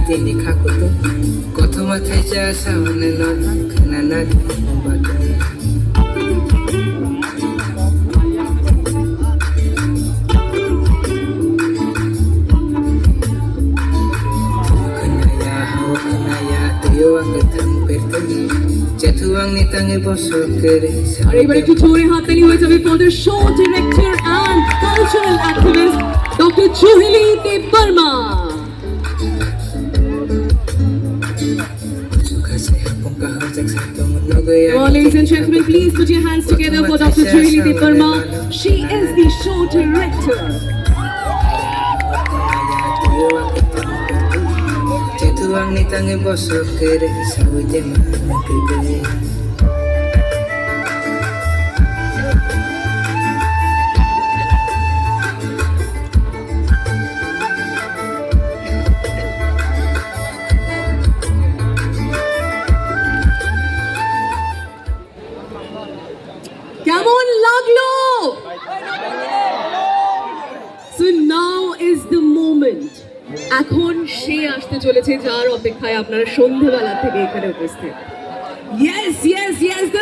Tini kakuto koto matai jasa onenon kananan batu kanaya hawa kanaya tuyo ang gatang pertani jatuang nitange bosok kere আর এবার একটু জোরে হাততালি হয়ে যাবে for the show director and cultural activist Dr. Juhili Debarma. Well, ladies and gentlemen, please put your hands together for Dr. Juhili Debarma. She is the show director. Jatuang nitange bosok kere sawi jemana kebe. কেমন লাগলো? So now is the moment. এখন সে আসতে চলেছে যার অপেক্ষায় আপনারা সন্ধ্যাবেলা থেকে এখানে উপস্থিত। Yes, yes, yes, the